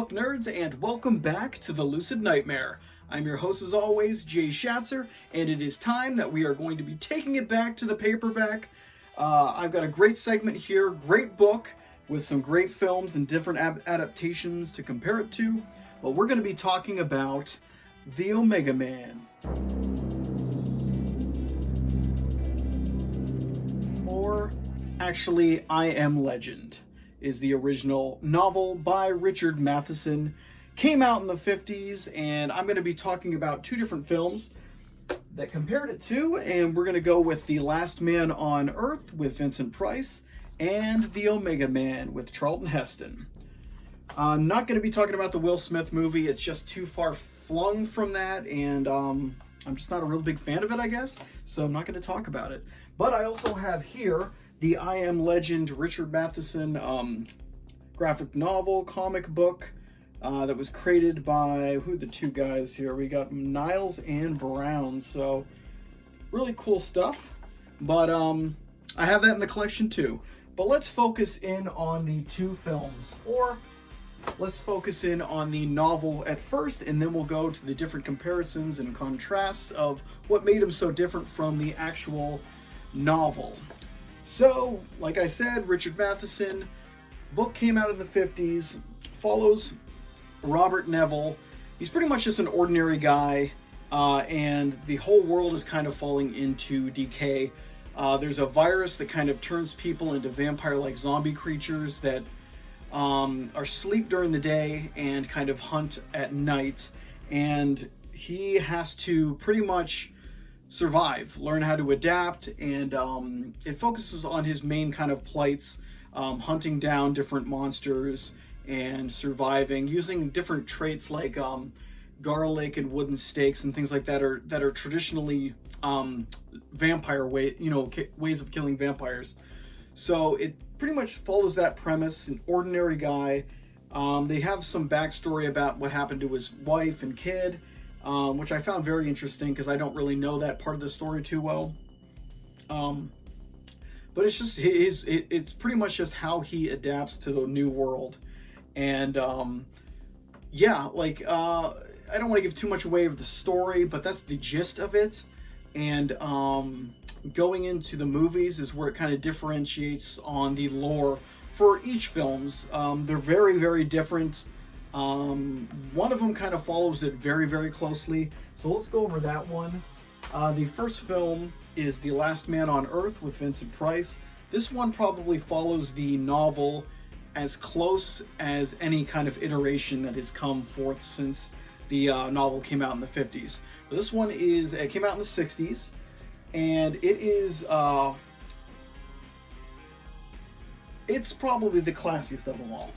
book nerds, and welcome back to the Lucid Nightmare. I'm your host as always, Jay Schatzer, and it is time that we are going to be taking it back to the paperback. I've got a great segment here, great book, with some great films and different adaptations to compare it to. But we're going to be talking about The Omega Man. Or, actually, I Am Legend is the original novel by Richard Matheson. Came out in the 50s, and I'm going to be talking about two different films that compared it to, and we're going to go with The Last Man on Earth with Vincent Price and The Omega Man with Charlton Heston. I'm not going to be talking about the Will Smith movie. It's just too far flung from that, and I'm just not a real big fan of it, I guess, so I'm not going to talk about it. But I also have here the I Am Legend Richard Matheson graphic novel, comic book that was created by, who are the two guys here? We got Niles and Brown, so really cool stuff. But I have that in the collection too. But let's focus in on the two films, or let's focus in on the novel at first, and then we'll go to the different comparisons and contrasts of what made them so different from the actual novel. So, like I said, Richard Matheson, book came out in the 50s, follows Robert Neville. He's pretty much just an ordinary guy, and the whole world is kind of falling into decay. There's a virus that kind of turns people into vampire-like zombie creatures that are asleep during the day and kind of hunt at night, and he has to pretty much survive, learn how to adapt, and it focuses on his main kind of plights, hunting down different monsters and surviving using different traits like garlic and wooden stakes and things like that are traditionally vampire ways of killing vampires. So it pretty much follows that premise. An ordinary guy. They have some backstory about what happened to his wife and kid, which I found very interesting because I don't really know that part of the story too well. But it's just it's pretty much just how he adapts to the new world. And yeah, like I don't want to give too much away of the story, but that's the gist of it. And going into the movies is where it kind of differentiates on the lore for each films. They're very, very different. One of them kind of follows it very, very closely. So let's go over that one. The first film is The Last Man on Earth with Vincent Price. This one probably follows the novel as close as any kind of iteration that has come forth since the novel came out in the 50s. But this one came out in the 60s, and it is it's probably the classiest of them all,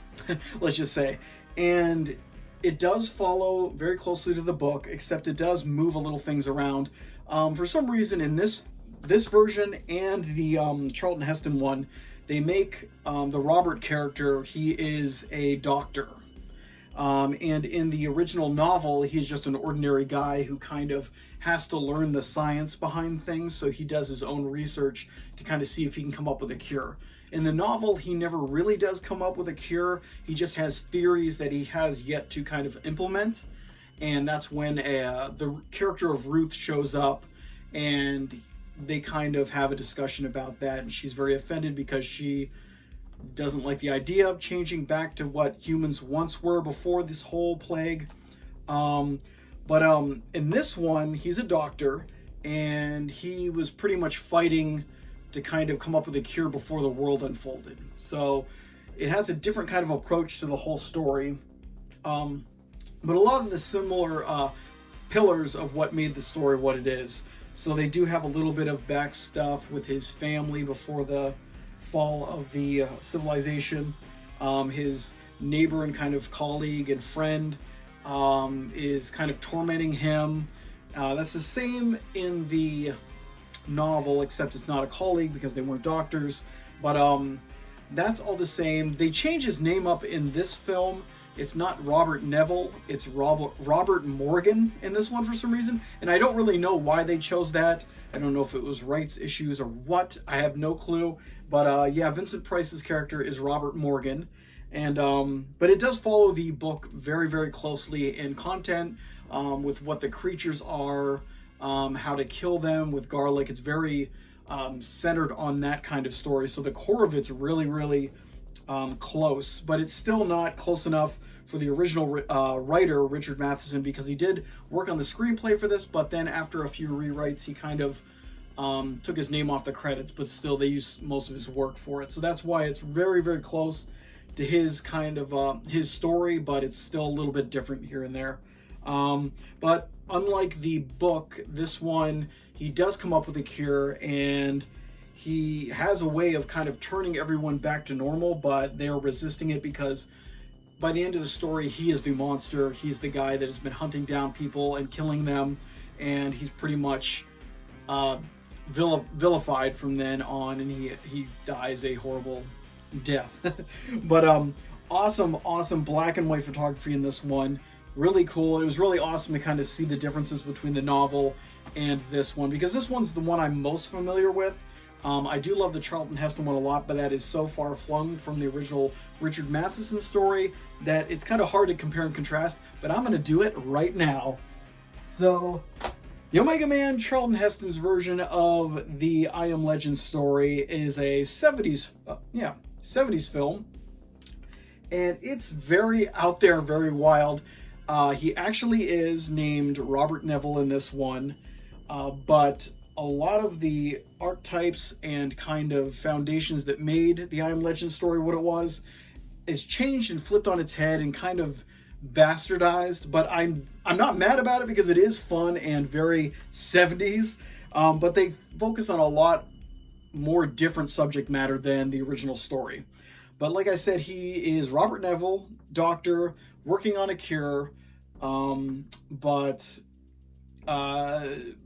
let's just say. And it does follow very closely to the book, except it does move a little things around. For some reason in this version and the Charlton Heston one, they make the Robert character, he is a doctor. And in the original novel, he's just an ordinary guy who kind of has to learn the science behind things, so he does his own research to kind of see if he can come up with a cure. In the novel, he never really does come up with a cure. He just has theories that he has yet to kind of implement. And that's when the character of Ruth shows up, and they kind of have a discussion about that. And she's very offended because she doesn't like the idea of changing back to what humans once were before this whole plague. But in this one, he's a doctor, and he was pretty much fighting to kind of come up with a cure before the world unfolded. So it has a different kind of approach to the whole story. But a lot of the similar pillars of what made the story what it is. So they do have a little bit of back stuff with his family before the fall of the civilization. His neighbor and kind of colleague and friend is kind of tormenting him. That's the same in the novel, except it's not a colleague because they weren't doctors. But that's all the same. They change his name up in this film. It's not Robert Neville, it's Robert Morgan in this one for some reason. And I don't really know why they chose that. I don't know if it was rights issues or what. I have no clue. But yeah, Vincent Price's character is Robert Morgan. And but it does follow the book very, very closely in content, with what the creatures are, how to kill them with garlic. It's very centered on that kind of story. So the core of it's really, really close, but it's still not close enough for the original writer, Richard Matheson, because he did work on the screenplay for this, but then after a few rewrites, he kind of took his name off the credits, but still they used most of his work for it. So that's why it's very, very close to his kind of his story, but it's still a little bit different here and there. But unlike the book, this one, he does come up with a cure, and he has a way of kind of turning everyone back to normal, but they are resisting it because by the end of the story, he is the monster. He's the guy that has been hunting down people and killing them, and he's pretty much vilified from then on, and he dies a horrible death. But awesome black and white photography in this one. Really cool. It was really awesome to kind of see the differences between the novel and this one, because this one's the one I'm most familiar with. I do love the Charlton Heston one a lot, but that is so far flung from the original Richard Matheson story that it's kind of hard to compare and contrast, but I'm going to do it right now. So, the Omega Man, Charlton Heston's version of the I Am Legend story, is a 70s film, and it's very out there, very wild. He actually is named Robert Neville in this one, but a lot of the archetypes and kind of foundations that made the I Am Legend story what it was is changed and flipped on its head and kind of bastardized, but I'm not mad about it because it is fun and very 70s, but they focus on a lot more different subject matter than the original story. But like I said, he is Robert Neville, doctor, working on a cure, but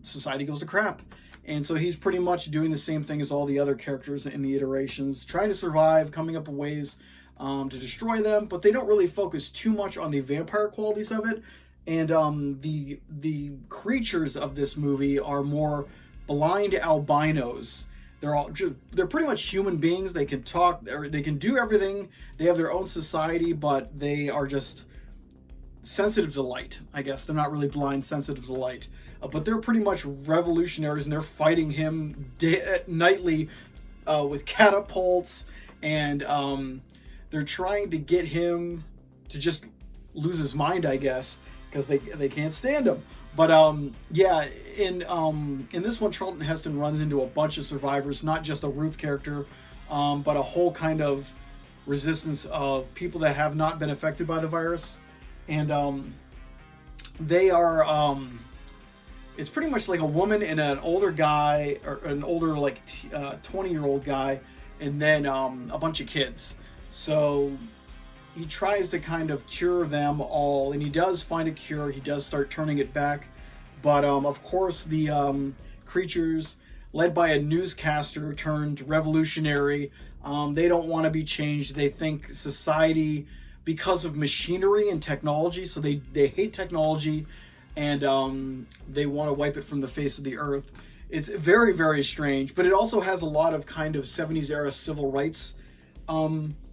society goes to crap. And so he's pretty much doing the same thing as all the other characters in the iterations, trying to survive, coming up with ways to destroy them, but they don't really focus too much on the vampire qualities of it. And the creatures of this movie are more blind albinos. They're pretty much human beings. They can talk, or they can do everything. They have their own society, but they are just sensitive to light, I guess. They're not really blind, sensitive to light. But they're pretty much revolutionaries, and they're fighting him nightly with catapults, and they're trying to get him to just lose his mind, I guess, because they can't stand him. But yeah, in this one, Charlton Heston runs into a bunch of survivors, not just a Ruth character, but a whole kind of resistance of people that have not been affected by the virus. And they are, it's pretty much like a woman and an older guy, or an older, like, 20-year-old guy, and then a bunch of kids. So he tries to kind of cure them all, and he does find a cure. He does start turning it back. But, of course, the creatures, led by a newscaster turned revolutionary, they don't want to be changed. They think society, because of machinery and technology, so they hate technology, and they want to wipe it from the face of the earth. It's very, very strange, but it also has a lot of kind of 70s era civil rights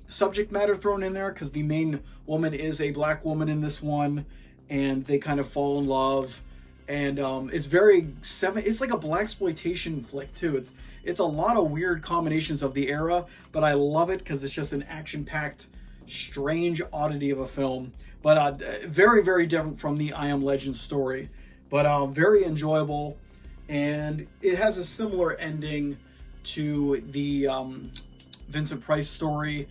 subject matter thrown in there, because the main woman is a black woman in this one, and they kind of fall in love, and it's it's like a blaxploitation flick too. It's a lot of weird combinations of the era, but I love it because it's just an action-packed, strange oddity of a film. But very, very different from the I Am Legend story, but very enjoyable, and it has a similar ending to the Vincent Price story.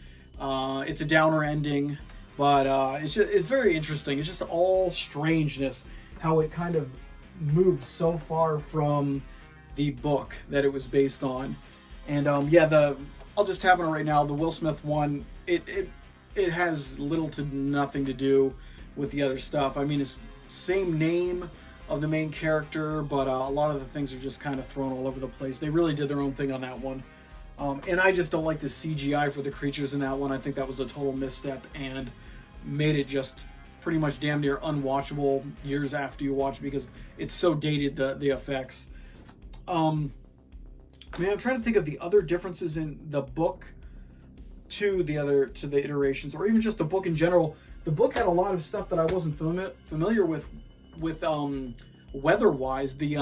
It's a downer ending, but it's very interesting. It's just all strangeness, how it kind of moved so far from the book that it was based on. And yeah, I'll just tap on it right now. The Will Smith one, it has little to nothing to do with the other stuff. I mean, it's same name of the main character, but a lot of the things are just kind of thrown all over the place. They really did their own thing on that one. And I just don't like the CGI for the creatures in that one. I think that was a total misstep and made it just pretty much damn near unwatchable years after you watch, because it's so dated, the effects. Man, I'm trying to think of the other differences in the book to the iterations, or even just the book in general. The book had a lot of stuff that I wasn't familiar with weather-wise. The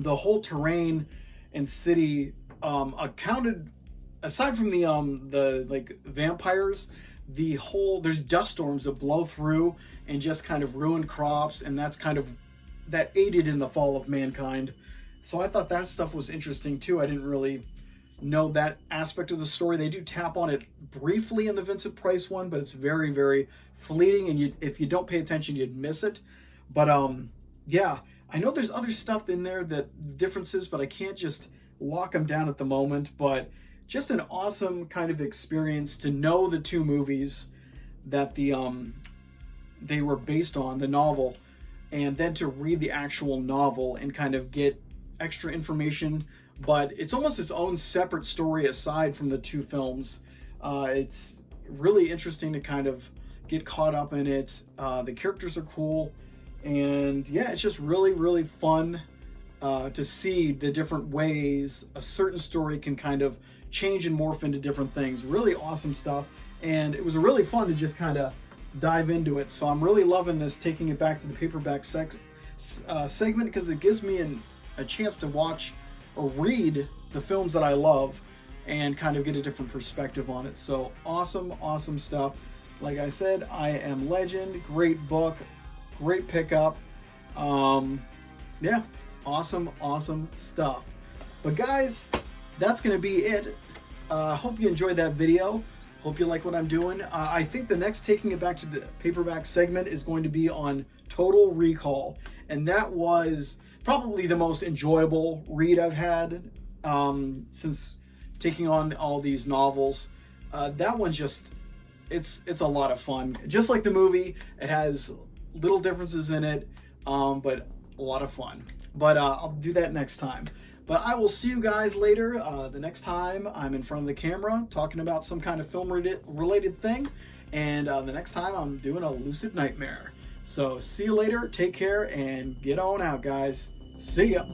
whole terrain and city accounted, aside from the like vampires, there's dust storms that blow through and just kind of ruin crops, and that aided in the fall of mankind. So I thought that stuff was interesting too. I didn't really know that aspect of the story. They do tap on it briefly in the Vincent Price one, but it's very, very fleeting, and if you don't pay attention, you'd miss it. But yeah, I know there's other stuff in there, that differences, but I can't just lock them down at the moment. But just an awesome kind of experience to know the two movies that they were based on, the novel, and then to read the actual novel and kind of get extra information. But it's almost its own separate story aside from the two films. It's really interesting to kind of get caught up in it. The characters are cool, and yeah, it's just really, really fun to see the different ways a certain story can kind of change and morph into different things. Really awesome stuff, and it was really fun to just kind of dive into it. So I'm really loving this, taking it back to the paperback segment, because it gives me a chance to watch or read the films that I love and kind of get a different perspective on it. So awesome, awesome stuff. Like I said, I Am Legend, great book, great pickup. Yeah, awesome, awesome stuff. But guys, that's gonna be it. Hope you enjoyed that video. Hope you like what I'm doing. I think the next Taking It Back to the Paperback segment is going to be on Total Recall, and that was probably the most enjoyable read I've had since taking on all these novels. That one's just, it's a lot of fun. Just like the movie, it has little differences in it, but a lot of fun. But I'll do that next time. But I will see you guys later, the next time I'm in front of the camera talking about some kind of film-related thing, and the next time I'm doing a Lucid Nightmare. So see you later, take care, and get on out, guys. See ya.